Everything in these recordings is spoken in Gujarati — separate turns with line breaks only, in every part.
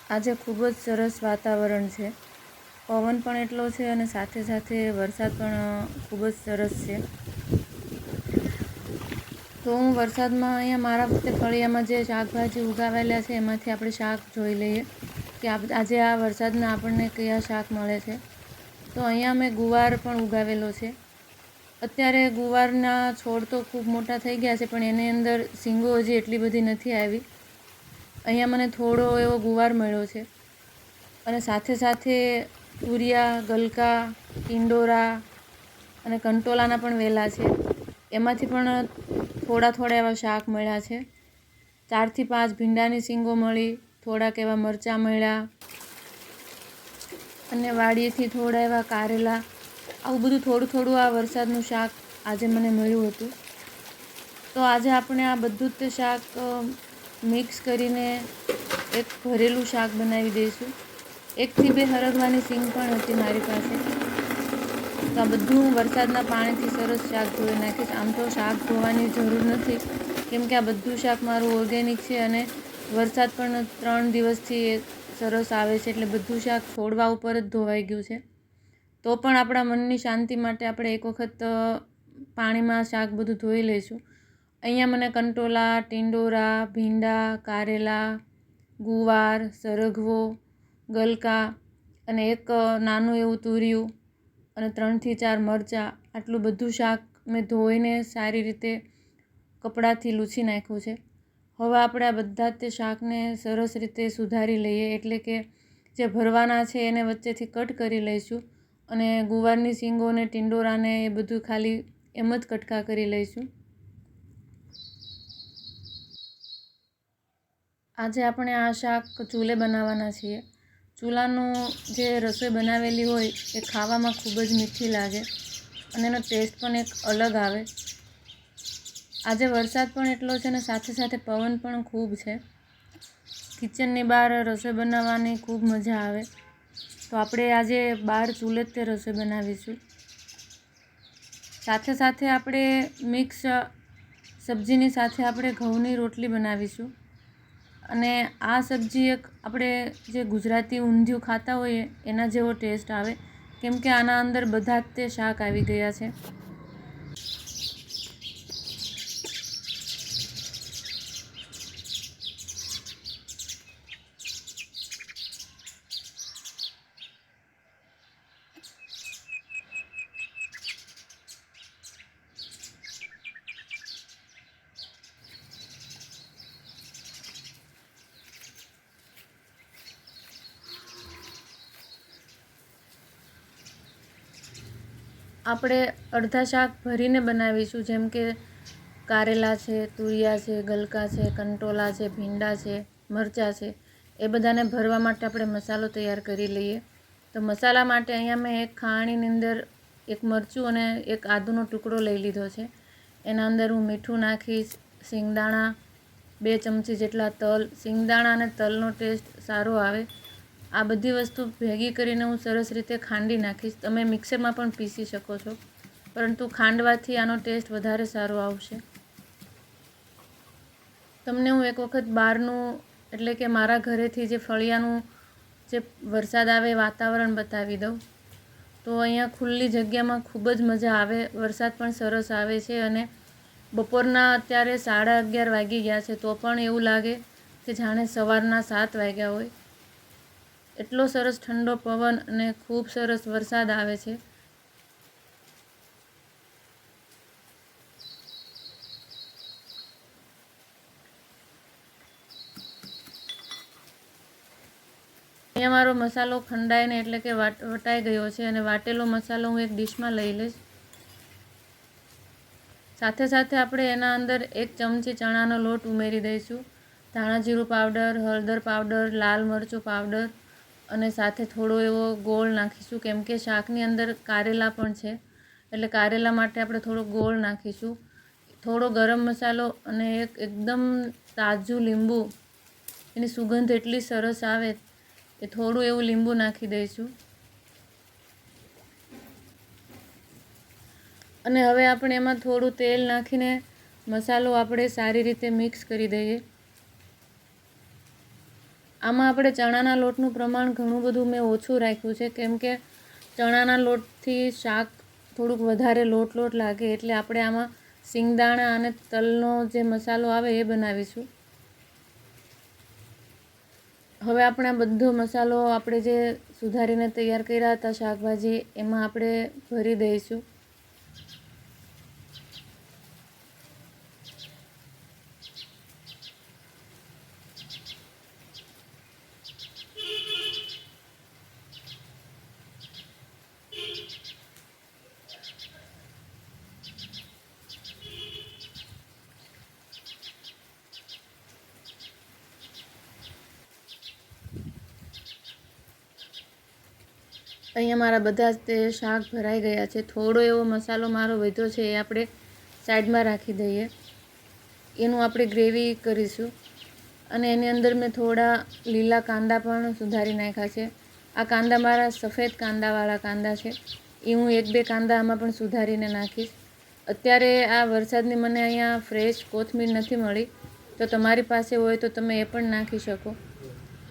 આજે ખૂબ જ સરસ વાતાવરણ છે, પવન પણ એટલો છે અને સાથે સાથે વરસાદ પણ ખૂબ જ સરસ છે. તો હું વરસાદમાં અહીંયા મારા ફળિયામાં જે શાકભાજી ઉગાવેલા છે એમાંથી આપણે શાક જોઈ લઈએ કે આજે આ વરસાદના આપણને કયા શાક મળે છે. તો અહીંયા મેં ગુવાર પણ ઉગાવેલો છે. અત્યારે ગુવારના છોડ તો ખૂબ મોટા થઈ ગયા છે, પણ એની અંદર શીંગો હજી એટલી બધી નથી આવી. અહીંયા મને થોડો એવો ગુવાર મળ્યો છે અને સાથે સાથે તુરિયા, ગલકા, ટિંડોરા અને કંટોલાના પણ વેલા છે. એમાંથી પણ થોડા એવા શાક મળ્યા છે. 4 થી 5 ભીંડાની શીંગો મળી, થોડાક એવા મરચાં મળ્યા અને વાડીએથી થોડા એવા કારેલા. આવું બધું થોડું આ વરસાદનું શાક આજે મને મળ્યું હતું. તો આજે આપણે આ બધું જ શાક મિક્સ કરીને એક ભરેલું શાક બનાવી દઈશું. 1 થી 2 હરગવાની સિંગ પણ હતી મારી પાસે. તો આ બધું વરસાદના પાણીથી સરસ શાક ધોઈ નાખીશ. આમ તો શાક ધોવાની જરૂર નથી, કેમ કે આ બધું શાક મારું ઓર્ગેનિક છે અને વરસાદ પણ 3 દિવસથી સરસ આવે છે, એટલે બધું શાક છોડવા ઉપર જ ધોવાઈ ગયું છે. તો પણ આપણા મનની શાંતિ માટે આપણે એક વખત પાણીમાં શાક બધું ધોઈ લઈશું. અહીંયા મને કંટોલા, ટિંડોરા, ભીંડા, કારેલા, ગુવાર, સરગવો, ગલકા અને એક નાનું એવું તુરિયું અને 3 થી 4 મરચાં, આટલું બધું શાક મેં ધોઈને સારી રીતે કપડાથી લૂછી નાખ્યું છે. હવે આપણે આ બધા જ તે શાકને સરસ રીતે સુધારી લઈએ, એટલે કે જે ભરવાના છે એને વચ્ચેથી કટ કરી લઈશું અને ગુવારની શીંગોને, ટિંડોરાને એ બધું ખાલી એમ જ કટકા કરી લઈશું. આજે આપણે આ શાક ચૂલે બનાવવાના છીએ. ચૂલાનું જે રસોઈ બનાવેલી હોય એ ખાવામાં ખૂબ જ મીઠી લાગે અને એનો ટેસ્ટ પણ એક અલગ આવે. આજે વરસાદ પણ એટલો છે અને સાથે સાથે પવન પણ ખૂબ છે. કિચનની બહાર રસોઈ બનાવવાની ખૂબ મજા આવે. તો આપણે આજે બહાર ચૂલે જ તે રસોઈ બનાવીશું. સાથે સાથે આપણે મિક્સ સબ્જીની સાથે આપણે ઘઉંની રોટલી બનાવીશું. અને આ સબ્જી એક આપણે જે ગુજરાતી ઊંધિયું ખાતા હોઈએ એના જેવો ટેસ્ટ આવે, કેમ કે આના અંદર બધા જ તે શાક આવી ગયા છે. આપણે અડધા શાક ભરીને બનાવીશું, જેમ કે કારેલા છે, તુરિયા છે, ગલકા છે, કંટોલા છે, ભીંડા છે, મરચાં છે. એ બધાને ભરવા માટે આપણે મસાલો તૈયાર કરી લઈએ. તો મસાલા માટે અહીંયા મેં એક ખાણીની અંદર એક મરચું અને એક આદુનો ટુકડો લઈ લીધો છે. એના અંદર હું મીઠું નાખીશ, સિંગદાણા, 2 ચમચી જેટલા તલ. સિંગદાણા અને તલનો ટેસ્ટ સારો આવે. આ બધી વસ્તુ ભેગી કરીને હું સરસ રીતે ખાંડી નાખીશ. તમે મિક્સરમાં પણ પીસી શકો છો, પરંતુ ખાંડવાથી આનો ટેસ્ટ વધારે સારો આવશે. તમને હું એક વખત બહારનું, એટલે કે મારા ઘરેથી જે ફળિયાનું જે વરસાદ આવે વાતાવરણ બતાવી દઉં. તો અહીંયા ખુલ્લી જગ્યામાં ખૂબ જ મજા આવે. વરસાદ પણ સરસ આવે છે અને બપોરના અત્યારે 11:30 વાગી ગયા છે, તો પણ એવું લાગે કે જાણે સવારના 7 વાગ્યા હોય. એટલો સરસ ઠંડો પવન અને ખૂબ સરસ વરસાદ આવે છે. અહીંયા મારો મસાલો ખંડાઈને એટલે કે વટાઈ ગયો છે અને વાટેલો મસાલો હું એક ડીશમાં લઈ લઈશ. સાથે સાથે આપણે એના અંદર 1 ચમચી ચણાનો લોટ ઉમેરી દઈશું, ધાણા જીરું પાવડર, હળદર પાવડર, લાલ મરચું પાવડર અને સાથે થોડો એવો ગોળ નાખીશું, કેમ કે શાકની અંદર કારેલા પણ છે, એટલે કારેલા માટે આપણે થોડો ગોળ નાખીશું. થોડો ગરમ મસાલો અને એકદમ તાજું લીંબુ. એની સુગંધ એટલી સરસ આવે એ થોડું એવું લીંબુ નાખી દઈશું. અને હવે આપણે એમાં થોડું તેલ નાખીને મસાલો આપણે સારી રીતે મિક્સ કરી દઈએ. આમાં આપણે ચણાના લોટનું પ્રમાણ ઘણું બધું મેં ઓછું રાખ્યું છે, કેમ કે ચણાના લોટથી શાક થોડુંક વધારે લોટ લાગે, એટલે આપણે આમાં સિંગદાણા અને તલનો જે મસાલો આવે એ બનાવીશું. હવે આપણે આ બધો મસાલો આપણે જે સુધારીને તૈયાર કર્યા હતા શાકભાજી, એમાં આપણે ભરી દઈશું. અહીંયા મારા બધા જ તે શાક ભરાઈ ગયા છે. થોડો એવો મસાલો મારો વધ્યો છે, એ આપણે સાઈડમાં રાખી દઈએ. એનું આપણે ગ્રેવી કરીશું. અને એની અંદર મેં થોડા લીલા કાંદા પણ સુધારી નાખ્યા છે. આ કાંદા મારા સફેદ કાંદાવાળા કાંદા છે. એ હું 1-2 કાંદા આમાં પણ સુધારીને નાખીશ. અત્યારે આ વરસાદની મને અહીંયા ફ્રેશ કોથમીર નથી મળી, તો તમારી પાસે હોય તો તમે એ પણ નાખી શકો.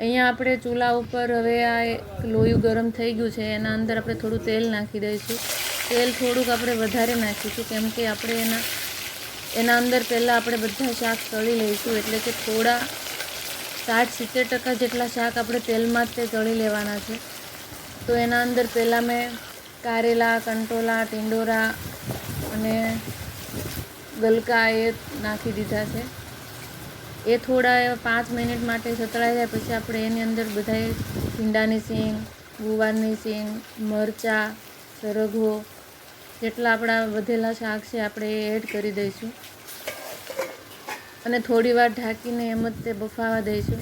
અહીંયા આપણે ચૂલા ઉપર હવે આ લોયું ગરમ થઈ ગયું છે, એના અંદર આપણે થોડું તેલ નાખી દઈશું. તેલ થોડુંક આપણે વધારે નાખીશું, કેમ કે આપણે એના અંદર પહેલાં આપણે બધા શાક તળી લઈશું, એટલે કે થોડા 60-70% જેટલા શાક આપણે તેલમાં જ તે તળી લેવાના છે. તો એના અંદર પહેલાં મેં કારેલા, કંટોલા, ટિંડોરા અને ગલકા એ નાખી દીધા છે. એ થોડા 5 મિનિટ માટે સતળાઈ જાય પછી આપણે એની અંદર બધાય ભીંડાની સીંગ, ગુવારની સીંગ, મરચાં, સરગવો જેટલા આપણા વધેલા શાક છે આપણે એ એડ કરી દઈશું અને થોડી વાર ઢાંકીને એમ જ તે બફાવા દઈશું.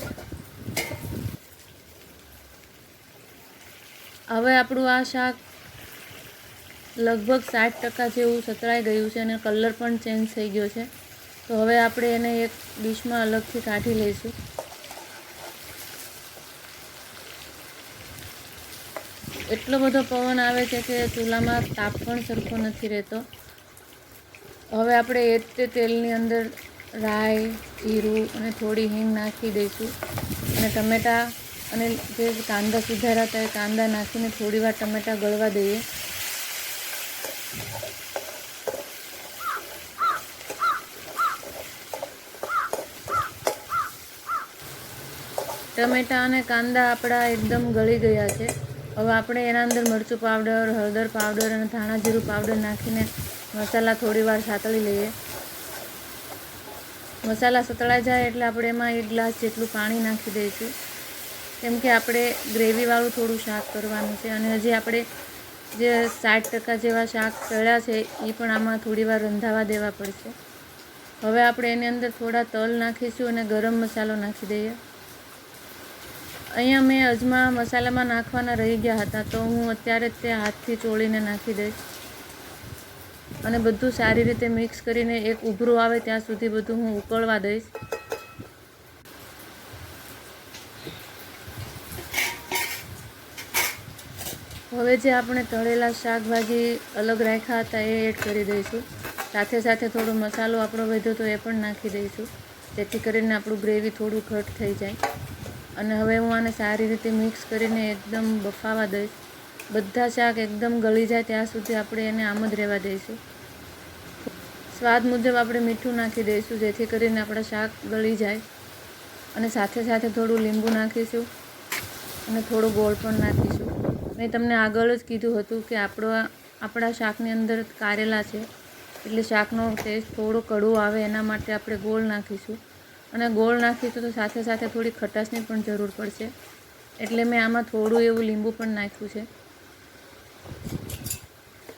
હવે આપણું આ શાક લગભગ 60% જેવું સતળાઈ ગયું છે અને કલર પણ ચેન્જ થઈ ગયો છે. તો હવે આપણે એને એક ડીશમાં અલગથી કાઢી લઈશું. એટલો બધો પવન આવે છે કે ચૂલામાં તાપ પણ સરખો નથી રહેતો. હવે આપણે એ જ તે તેલની અંદર રાઈ, જીરું અને થોડી હિંગ નાખી દઈશું અને ટમેટાં અને જે કાંદા સુધાર્યા હતા એ કાંદા નાખીને થોડી વાર ટમેટાં ગળવા દઈએ. ટમેટાં અને કાંદા આપણા એકદમ ગળી ગયા છે. હવે આપણે એના અંદર મરચું પાવડર, હળદર પાવડર અને ધાણા જીરું પાવડર નાખીને મસાલા થોડી વાર સાતળી લઈએ. મસાલા સતળાઈ જાય એટલે આપણે એમાં 1 ગ્લાસ જેટલું પાણી નાખી દઈશું, કેમ કે આપણે ગ્રેવીવાળું થોડું શાક કરવાનું છે અને હજી આપણે જે 60% જેવા શાક તળ્યા છે એ પણ આમાં થોડી વાર રંધાવા દેવા પડશે. હવે આપણે એની અંદર થોડા તલ નાખીશું અને ગરમ મસાલો નાખી દઈએ. અહીંયા મેં અજમા મસાલામાં નાખવાના રહી ગયા હતા, તો હું અત્યારે જ તે હાથથી ચોળીને નાખી દઈશ અને બધું સારી રીતે મિક્સ કરીને એક ઉભરું આવે ત્યાં સુધી બધું હું ઉકળવા દઈશ. હવે જે આપણે તળેલા શાકભાજી અલગ રાખ્યા હતા એ એડ કરી દઈશું. સાથે સાથે થોડો મસાલો આપણો વધ્યો તો એ પણ નાખી દઈશું, જેથી કરીને આપણું ગ્રેવી થોડું ઘટ થઈ જાય. અને હવે હું આને સારી રીતે મિક્સ કરીને એકદમ બફાવા દઈશ. બધા શાક એકદમ ગળી જાય ત્યાં સુધી આપણે એને આમ જ રહેવા દઈશું. સ્વાદ મુજબ આપણે મીઠું નાખી દઈશું, જેથી કરીને આપણા શાક ગળી જાય. અને સાથે સાથે થોડું લીંબુ નાખીશું અને થોડું ગોળ પણ નાખીશું. મેં તમને આગળ જ કીધું હતું કે આપણા શાકની અંદર કારેલા છે, એટલે શાકનો ટેસ્ટ થોડો કડવો આવે એના માટે આપણે ગોળ નાખીશું. અને ગોળ નાખીશું તો સાથે સાથે થોડી ખટાશની પણ જરૂર પડશે, એટલે મેં આમાં થોડું એવું લીંબુ પણ નાખ્યું છે.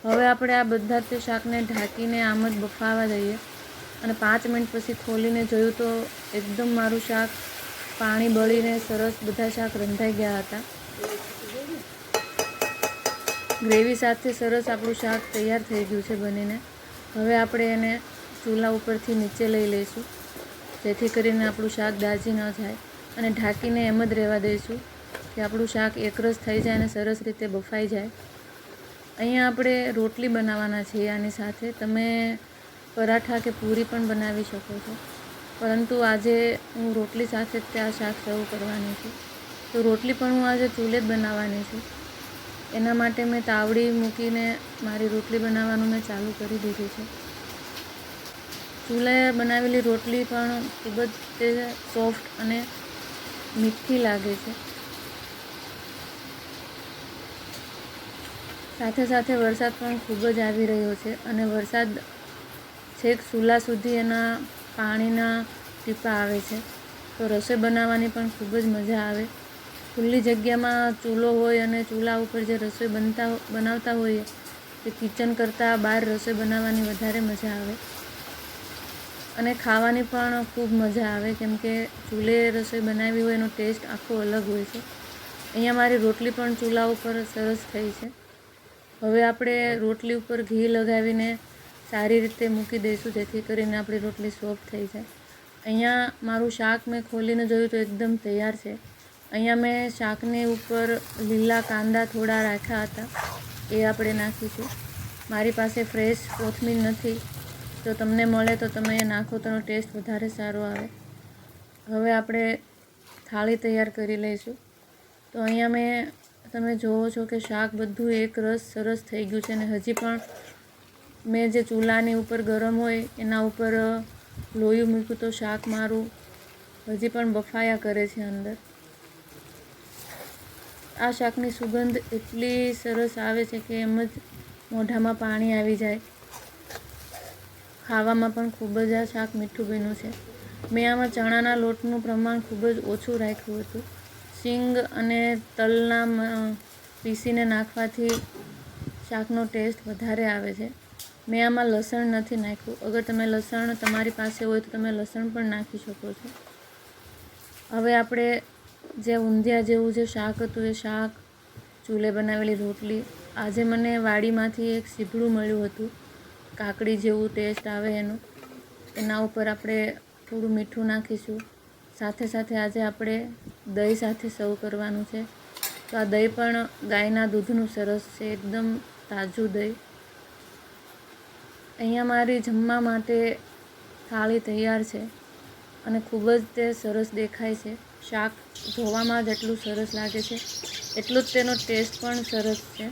હવે આપણે આ બધા જ શાકને ઢાંકીને આમ જ બફાવા દઈએ અને 5 મિનિટ પછી ખોલીને જોયું તો એકદમ મારું શાક પાણી બળીને સરસ બધા શાક રંધાઈ ગયા હતા. ગ્રેવી સાથે સરસ આપણું શાક તૈયાર થઈ ગયું છે બનીને. હવે આપણે એને ચૂલા ઉપરથી નીચે લઈ લઈશું, જેથી કરીને આપણું શાક દાઝી ન જાય અને ઢાંકીને એમ જ રહેવા દઈશું કે આપણું શાક એકરસ થઈ જાય અને સરસ રીતે બફાઈ જાય. અહીંયા આપણે રોટલી બનાવવાના છીએ આની સાથે. તમે પરાઠા કે પૂરી પણ બનાવી શકો છો. પરંતુ આજે હું રોટલી સાથે જ આ શાક સર્વ કરવાની છું. તો રોટલી પણ હું આજે ચૂલે જ બનાવવાની છું. એના માટે મેં તાવડી મૂકીને મારી રોટલી બનાવવાનું મેં ચાલુ કરી દીધું છે. ચૂલે બનાવેલી રોટલી પણ ખૂબ જ તે સોફ્ટ અને મીઠી લાગે છે. સાથે સાથે વરસાદ પણ ખૂબ જ આવી રહ્યો છે અને વરસાદ છેક ચૂલા સુધી એના પાણીના ટીપાં આવે છે. તો રસોઈ બનાવવાની પણ ખૂબ જ મજા આવે. ખુલ્લી જગ્યામાં ચૂલો હોય અને ચૂલા ઉપર જે રસોઈ બનાવતા હોઈએ તે કિચન કરતાં બહાર રસોઈ બનાવવાની વધારે મજા આવે અને ખાવાની પણ ખૂબ મજા આવે, કેમ કે ચૂલે રસોઈ બનાવી હોય એનો ટેસ્ટ આખો અલગ હોય છે. અહીંયા મારી રોટલી પણ ચૂલા ઉપર સરસ થઈ છે. હવે આપણે રોટલી ઉપર ઘી લગાવીને સારી રીતે મૂકી દઈશું, જેથી કરીને આપણી રોટલી સોફ્ટ થઈ જાય. અહીંયા મારું શાક મેં ખોલીને જોયું તો એકદમ તૈયાર છે. અહીંયા મેં શાકની ઉપર લીલા કાંદા થોડા રાખ્યા હતા, એ આપણે નાખીશું. મારી પાસે ફ્રેશ કોથમીર નથી, જો તમને મળે તો તમે એ નાખો તો એનો ટેસ્ટ વધારે સારો આવે. હવે આપણે થાળી તૈયાર કરી લઈશું. તો અહીંયા તમે જોવો છો કે શાક બધું એક રસ સરસ થઈ ગયું છે અને હજી પણ મેં જે ચૂલાની ઉપર ગરમ હોય એના ઉપર લોયું મૂક્યું તો શાક મારું હજી પણ બફાયા કરે છે અંદર. આ શાકની સુગંધ એટલી સરસ આવે છે કે એમ જ મોઢામાં પાણી આવી જાય. ખાવામાં પણ ખૂબ જ આ શાક મીઠું બન્યું છે. મેં આમાં ચણાના લોટનું પ્રમાણ ખૂબ જ ઓછું રાખ્યું હતું. શીંગ અને તલના પીસીને નાખવાથી શાકનો ટેસ્ટ વધારે આવે છે. મેં આમાં લસણ નથી નાખ્યું. અગર તમે લસણ તમારી પાસે હોય તો તમે લસણ પણ નાખી શકો છો. હવે આપણે જે ઊંધિયા જેવું જે શાક હતું એ શાક, ચૂલે બનાવેલી રોટલી, આજે મને વાડીમાંથી એક સીભડું મળ્યું હતું, કાકડી જેવું ટેસ્ટ આવે એનું, એના ઉપર આપણે થોડું મીઠું નાખીશું. સાથે સાથે આજે આપણે દહીં સાથે સર્વ કરવાનું છે. તો આ દહીં પણ ગાયના દૂધનું સરસ છે, એકદમ તાજું દહીં. અહીંયા મારી જમવા માટે થાળી તૈયાર છે અને ખૂબ જ તે સરસ દેખાય છે. શાક જોવામાં જેટલું સરસ લાગે છે એટલું જ તેનો ટેસ્ટ પણ સરસ છે.